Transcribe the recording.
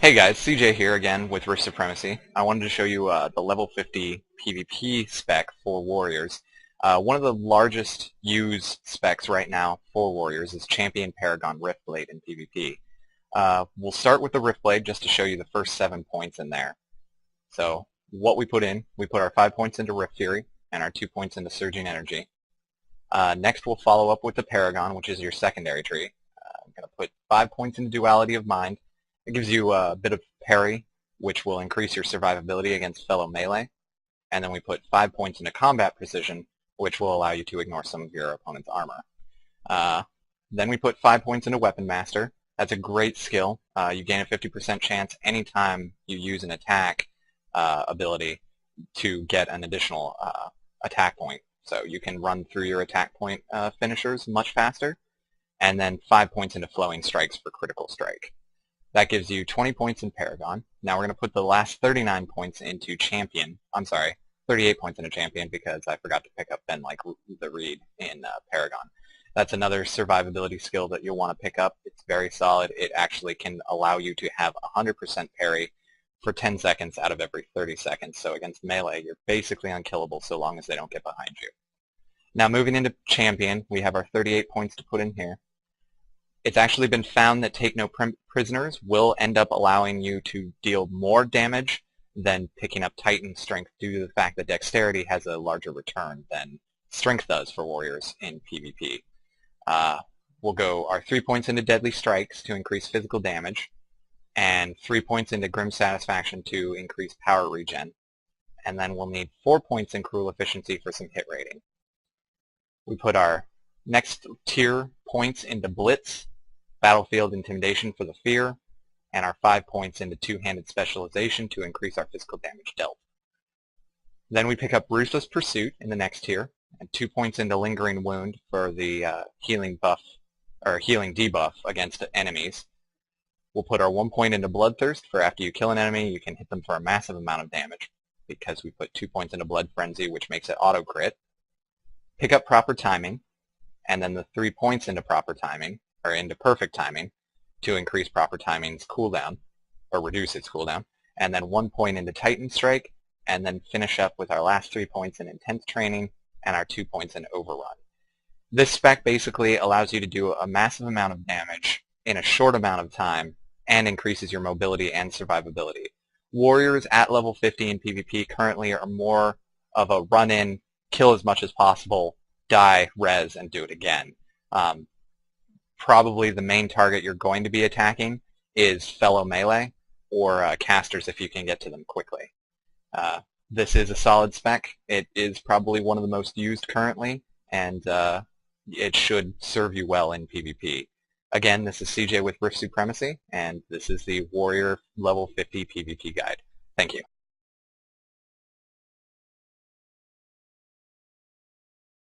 Hey guys, CJ here again with Rift Supremacy. I wanted to show you the level 50 PvP spec for Warriors. One of the largest used specs right now for Warriors is Champion Paragon Riftblade in PvP. We'll start with the Riftblade just to show you the first 7 points in there. So what we put our 5 points into Rift Fury and our 2 points into Surging Energy. Next we'll follow up with the Paragon, which is your secondary tree. I'm going to put 5 points into Duality of Mind. It gives you a bit of parry, which will increase your survivability against fellow melee. And then we put 5 points into Combat Precision, which will allow you to ignore some of your opponent's armor. Then we put 5 points into Weapon Master. That's a great skill. You gain a 50% chance anytime you use an attack ability to get an additional attack point. So you can run through your attack point finishers much faster. And then 5 points into Flowing Strikes for critical strike. That gives you 20 points in Paragon. Now we're going to put the last 39 points into Champion. I'm sorry, 38 points into Champion because I forgot to pick up Ben like the Reed in Paragon. That's another survivability skill that you'll want to pick up. It's very solid. It actually can allow you to have 100% parry for 10 seconds out of every 30 seconds. So against melee, you're basically unkillable so long as they don't get behind you. Now moving into Champion, we have our 38 points to put in here. It's actually been found that Take No Prisoners will end up allowing you to deal more damage than picking up Titan Strength due to the fact that Dexterity has a larger return than Strength does for Warriors in PvP. We'll go our 3 points into Deadly Strikes to increase physical damage, and 3 points into Grim Satisfaction to increase power regen. And then we'll need 4 points in Cruel Efficiency for some hit rating. We put our next tier points into Blitz, Battlefield Intimidation for the fear, and our 5 points into Two-Handed Specialization to increase our physical damage dealt. Then we pick up Ruthless Pursuit in the next tier, and 2 points into Lingering Wound for the healing buff or healing debuff against enemies. We'll put our 1 point into Bloodthirst for after you kill an enemy, you can hit them for a massive amount of damage because we put 2 points into Blood Frenzy, which makes it auto crit. Pick up Proper Timing, and then the 3 points into Proper Timing, or into Perfect Timing, to increase Proper Timing's cooldown, or reduce its cooldown, and then 1 point into Titan Strike, and then finish up with our last 3 points in Intense Training, and our 2 points in Overrun. This spec basically allows you to do a massive amount of damage in a short amount of time, and increases your mobility and survivability. Warriors at level 50 in PvP currently are more of a run-in, kill as much as possible, die, res, and do it again. Probably the main target you're going to be attacking is fellow melee or casters if you can get to them quickly. This is a solid spec. It is probably one of the most used currently, and it should serve you well in PvP. Again, this is CJ with Rift Supremacy, and this is the Warrior Level 50 PvP Guide. Thank you.